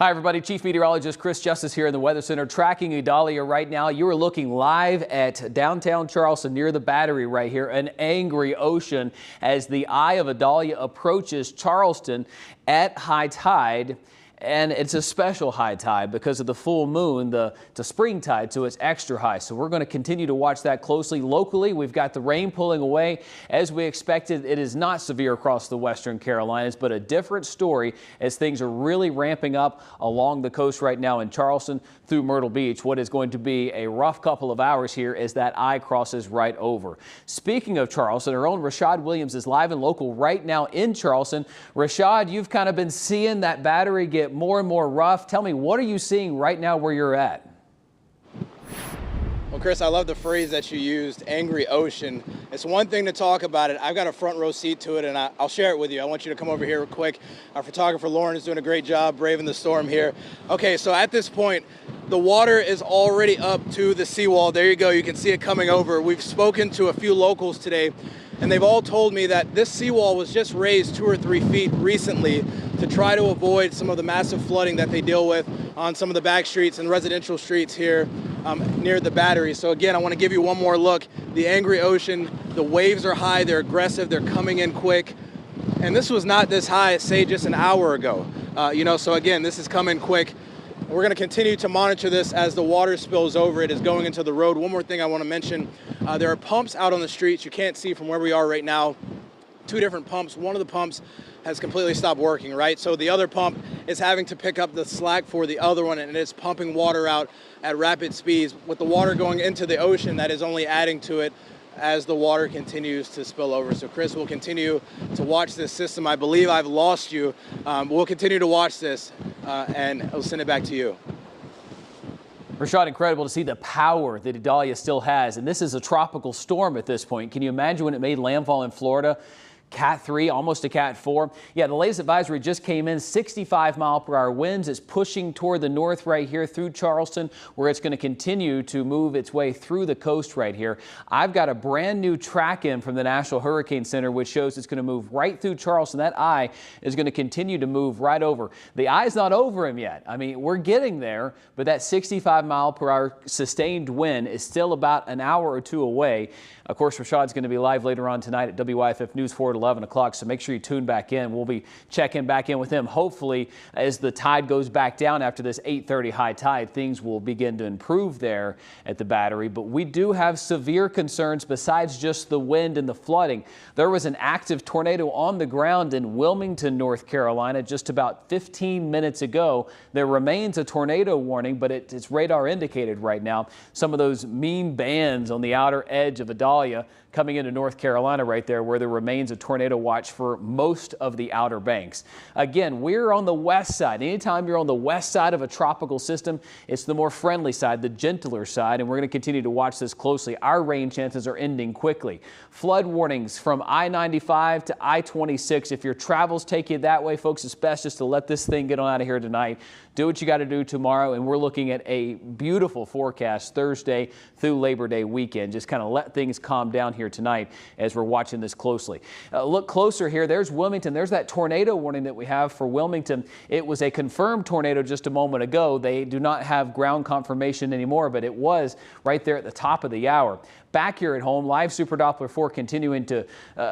Hi everybody, Chief Meteorologist Chris Justice here in the Weather Center tracking Idalia right now. You are looking live at downtown Charleston near the Battery right here, an angry ocean as the eye of Idalia approaches Charleston at high tide. And it's a special high tide because of the full moon, it's a spring tide, so it's extra high. So we're going to continue to watch that closely. Locally, we've got the rain pulling away. As we expected, it is not severe across the western Carolinas, but a different story as things are really ramping up along the coast right now in Charleston through Myrtle Beach. What is going to be a rough couple of hours here as that eye crosses right over. Speaking of Charleston, our own Rashad Williams is live and local right now in Charleston. Rashad, you've kind of been seeing that Battery get more and more rough. Tell me, what are you seeing right now where you're at? Well, Chris, I love the phrase that you used, angry ocean. It's one thing to talk about it. I've got a front row seat to it, and I'll share it with you. I want you to come over here real quick. Our photographer, Lauren, is doing a great job braving the storm here. Okay, so at this point, the water is already up to the seawall. There you go. You can see it coming over. We've spoken to a few locals today, and they've all told me that this seawall was just raised 2 or 3 feet recently to try to avoid some of the massive flooding that they deal with on some of the back streets and residential streets here near the Battery. So again, I want to give you one more look. The angry ocean, the waves are high, they're aggressive, they're coming in quick. And this was not this high, say, just an hour ago. So again, this is coming quick. We're going to continue to monitor this as the water spills over. It is going into the road. One more thing I want to mention, there are pumps out on the streets. You can't see from where we are right now. 2 different pumps. One of the pumps has completely stopped working, right? So the other pump is having to pick up the slack for the other one, and it's pumping water out at rapid speeds. With the water going into the ocean, that is only adding to it as the water continues to spill over. So Chris, we'll continue to watch this system. I believe I've lost you. We'll continue to watch this and I'll send it back to you. Rashad, incredible to see the power that Idalia still has. And this is a tropical storm at this point. Can you imagine when it made landfall in Florida? Cat 3, almost a Cat 4. Yeah, the latest advisory just came in. 65-mile-per-hour winds. It's pushing toward the north right here through Charleston, where it's going to continue to move its way through the coast right here. I've got a brand new track in from the National Hurricane Center, which shows it's going to move right through Charleston. That eye is going to continue to move right over. The eye's not over him yet. I mean, we're getting there, but that 65-mile-per-hour sustained wind is still about an hour or 2 away. Of course, Rashad's going to be live later on tonight at WYFF News 4 at 11 o'clock, so make sure you tune back in. We'll be checking back in with him. Hopefully, as the tide goes back down after this 8:30 high tide, things will begin to improve there at the Battery. But we do have severe concerns besides just the wind and the flooding. There was an active tornado on the ground in Wilmington, North Carolina, just about 15 minutes ago. There remains a tornado warning, but it's radar indicated right now. Some of those mean bands on the outer edge of Idalia coming into North Carolina right there, where there remains a tornado watch for most of the Outer Banks. Again, we're on the west side. Anytime you're on the west side of a tropical system, it's the more friendly side, the gentler side, and we're going to continue to watch this closely. Our rain chances are ending quickly. Flood warnings from I-95 to I-26. If your travels take you that way, folks, it's best just to let this thing get on out of here tonight. Do what you got to do tomorrow, and we're looking at a beautiful forecast Thursday through Labor Day weekend. Just kind of let things calm down here tonight as we're watching this closely. Look closer here. There's Wilmington. There's that tornado warning that we have for Wilmington. It was a confirmed tornado just a moment ago. They do not have ground confirmation anymore, but it was right there at the top of the hour. Back here at home, live Super Doppler 4 continuing to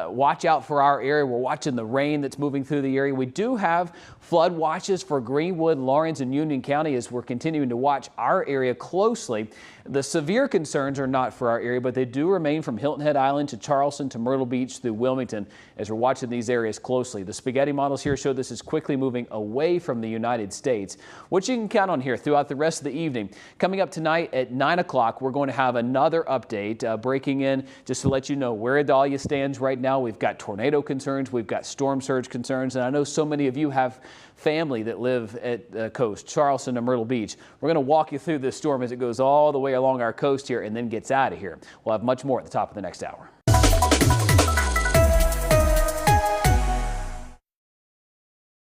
watch out for our area. We're watching the rain that's moving through the area. We do have flood watches for Greenwood, Lawrence, and Union County as we're continuing to watch our area closely. The severe concerns are not for our area, but they do remain from Hilton Head Island to Charleston to Myrtle Beach through Wilmington as we're watching these areas closely. The spaghetti models here show this is quickly moving away from the United States, which you can count on here throughout the rest of the evening. Coming up tonight at 9 o'clock, we're going to have another update breaking in just to let you know where Idalia stands right now. We've got tornado concerns, we've got storm surge concerns, and I know so many of you have family that live at the coast, Charleston and Myrtle Beach. We're going to walk you through this storm as it goes all the way along our coast here and then gets out of here. We'll have much more at the top of the next hour.